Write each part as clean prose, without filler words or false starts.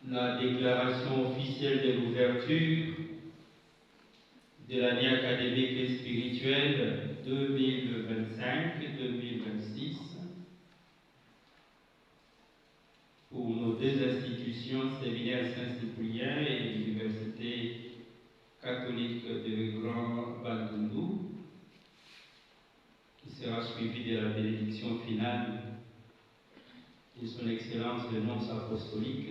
la déclaration officielle de l'ouverture de l'année académique et spirituelle 2025-2026 pour nos deux institutions, Séminaire Saint-Cyprien et l'Université catholique de Grand Bandundu, qui sera suivi de la bénédiction finale de Son Excellence le Nonce apostolique.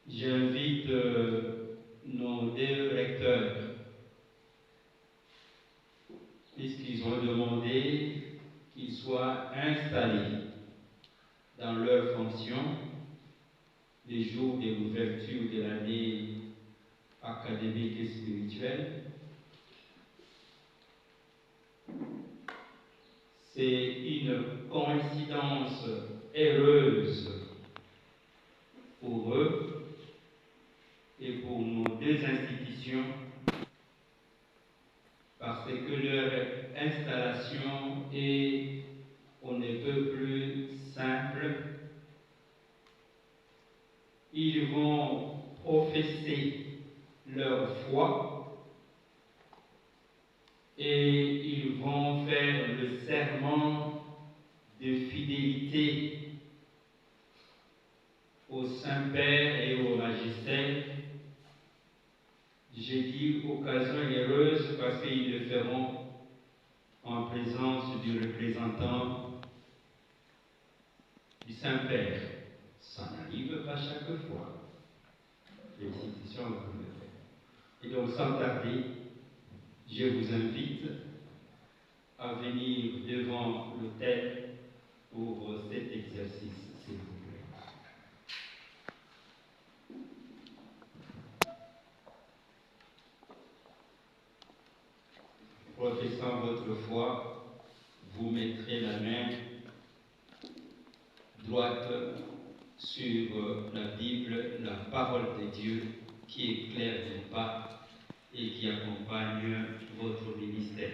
J'invite nos deux recteurs, puisqu'ils ont demandé qu'ils soient installés dans leurs fonctions les jours de l'ouverture de l'année académique et spirituelle. C'est une coïncidence heureuse pour eux et pour nos deux institutions, parce que leur installation est on ne peut plus simple. Ils vont professer leur foi et ils vont faire le serment de fidélité au Saint-Père et au Magistère. J'ai dit occasion heureuse parce qu'ils le feront en présence du représentant du Saint-Père. Ça n'arrive pas chaque fois. Félicitations à vous. Et donc, sans tarder, je vous invite à venir devant l'autel pour cet exercice, s'il vous plaît. Professant votre foi, vous mettrez la main droite sur la Bible, la parole de Dieu qui éclaire vos pas et qui accompagne votre ministère.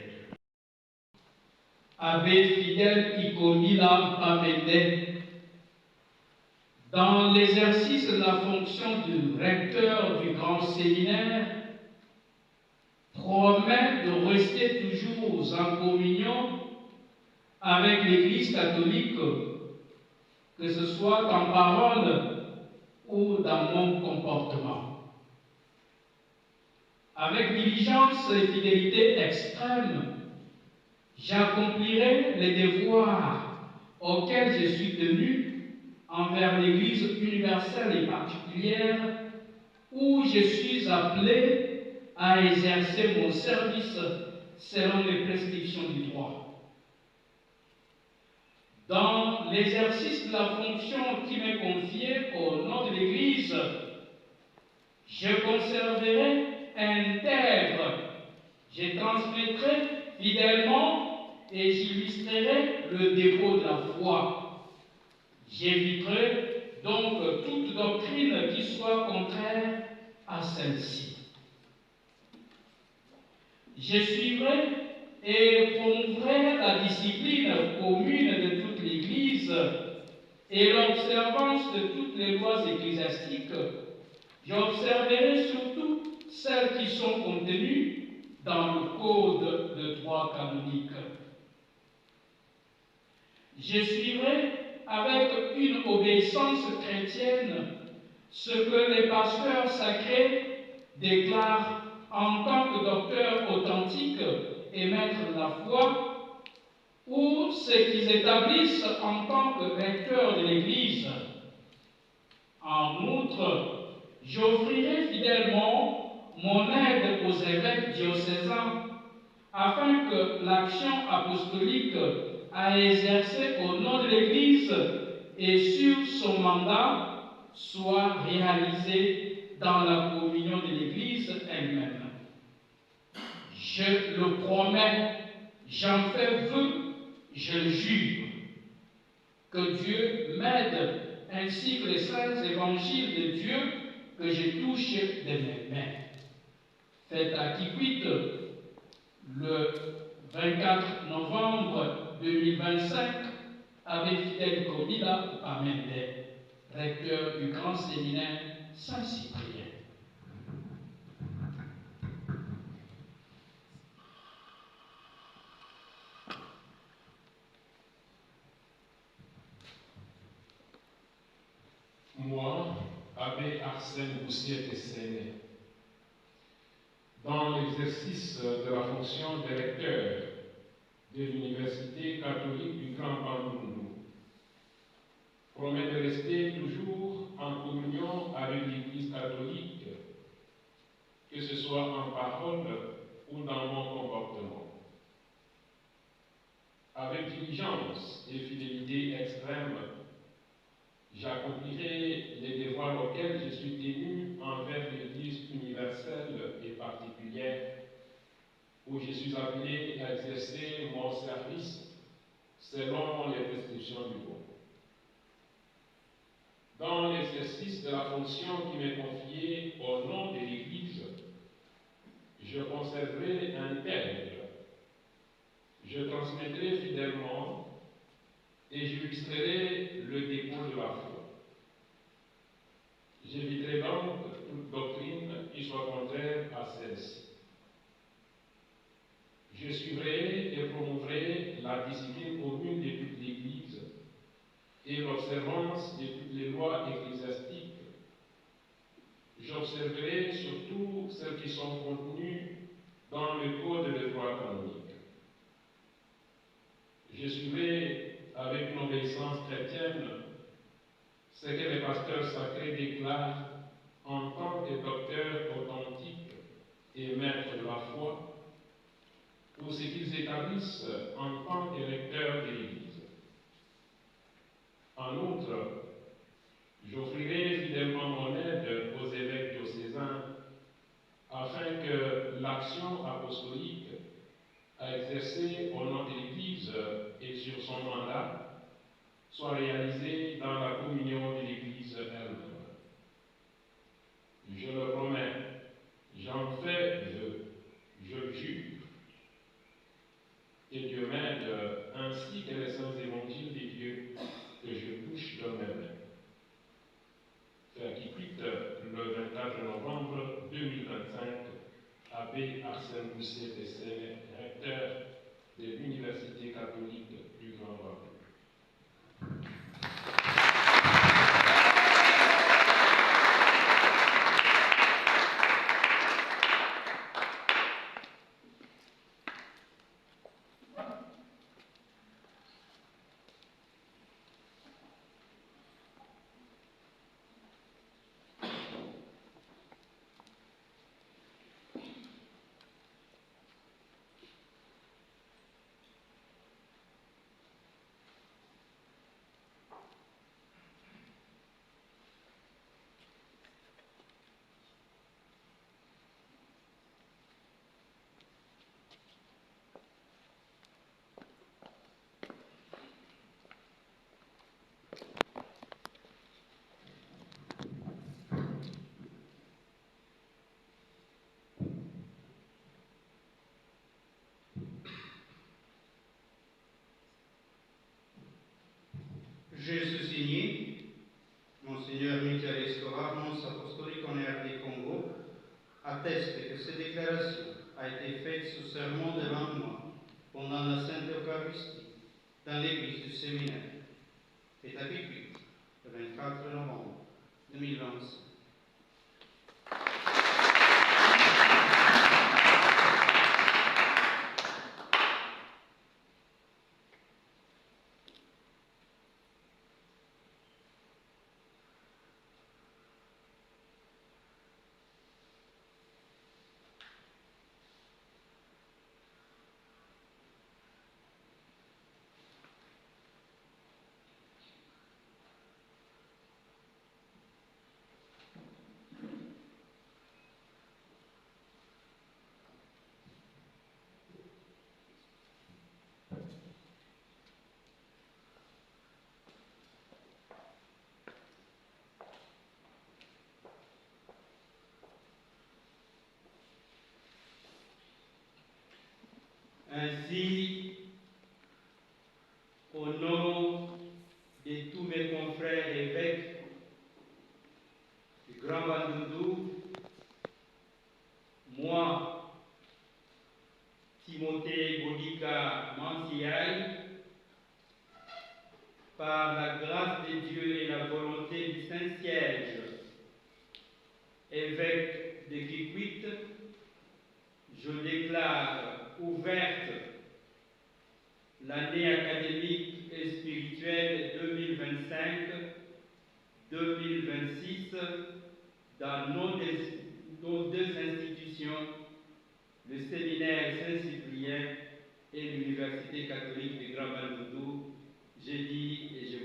Abbé Fidèle Ikomila Pamende, dans l'exercice de la fonction de recteur du grand séminaire, promet de rester toujours en communion avec l'Église catholique, que ce soit en parole ou dans mon comportement. Avec diligence et fidélité extrême, j'accomplirai les devoirs auxquels je suis tenu envers l'Église universelle et particulière, où je suis appelé à exercer mon service selon les prescriptions du droit. Dans l'exercice de la fonction qui m'est confiée au nom de l'Église, je conserverai intègre, je transmettrai fidèlement et j'illustrerai le dépôt de la foi. J'éviterai donc toute doctrine qui soit contraire à celle-ci. Je suivrai et promouverai la discipline commune de toute l'Église et l'observance de toutes les lois ecclésiastiques. J'observerai surtout celles qui sont contenues dans le code de droit canonique. Je suivrai avec une obéissance chrétienne ce que les pasteurs sacrés déclarent en tant que docteurs authentiques et maîtres de la foi, ou ce qu'ils établissent en tant que recteurs de l'Église. En outre, j'offrirai fidèlement mon aide aux évêques diocésains afin que l'action apostolique à exercer au nom de l'Église et sur son mandat soit réalisée dans la communion de l'Église elle-même. Je le promets, j'en fais vœu, je le jure, que Dieu m'aide ainsi que les saints évangiles de Dieu que je touche de mes mains. Faites à Kikwit le 24 novembre 2025 avec Fidèle Komila Pamende, recteur du grand séminaire Saint-Cyprien. Moi, abbé Arsène Boussiet-Tesséné, dans l'exercice de la fonction de recteur de l'Université catholique du Grand Bandundu, promets de rester toujours en communion avec l'Église catholique, que ce soit en parole ou dans mon comportement. Avec diligence et fidélité extrême, j'accomplirai les devoirs auxquels je suis tenu envers l'Église universelle et particulière, où je suis appelé à exercer mon service selon les prescriptions du bon. Dans l'exercice de la fonction qui m'est confiée au nom de l'Église, je conserverai intègre, je transmettrai fidèlement et j'illustrerai le dépôt de la foi. J'éviterai donc toute doctrine qui soit contraire à celle-ci. Je suivrai et promouvrai la discipline commune de toute l'Église et l'observance de toutes les lois ecclésiastiques. J'observerai surtout celles qui sont contenues dans le code de droit canonique. Je suivrai avec une obéissance chrétienne ce que les pasteurs sacrés déclarent en tant que docteurs authentiques et maîtres de la foi, ou ce qu'ils établissent en tant que recteurs de l'Église. En outre, j'offrirai fidèlement mon aide aux évêques diocésains afin que l'action apostolique à exercer au nom de l'Église et sur son mandat soit réalisée dans la communion de l'Église elle-même. Je le promets, j'en fais vœu, je le jure. Et Dieu m'aide, ainsi que les saints évangiles de Dieu que je touche de mes mains. Fait qui quitte le 24 novembre 2025, abbé Arsène Boussiet-Tesséné, recteur de l'Université catholique du Grand Bandundu. Je suis signé, Monseigneur Michael Escobar, nonce apostolique en RD Congo, atteste que cette déclaration a été faite sous serment devant moi pendant la Sainte Eucharistie dans l'église du séminaire. Établi le 24 novembre 2025. Ainsi, au nom de tous mes confrères évêques Grand Bandundu, moi, Timothée Bodika Mansiaï, par la grâce de Dieu et la volonté du Saint-Siège, évêque de Kikwit, je déclare ouverte l'année académique et spirituelle 2025-2026 dans nos deux institutions, le séminaire Saint-Cyprien et l'Université catholique de Grand Bandundu. J'ai dit et je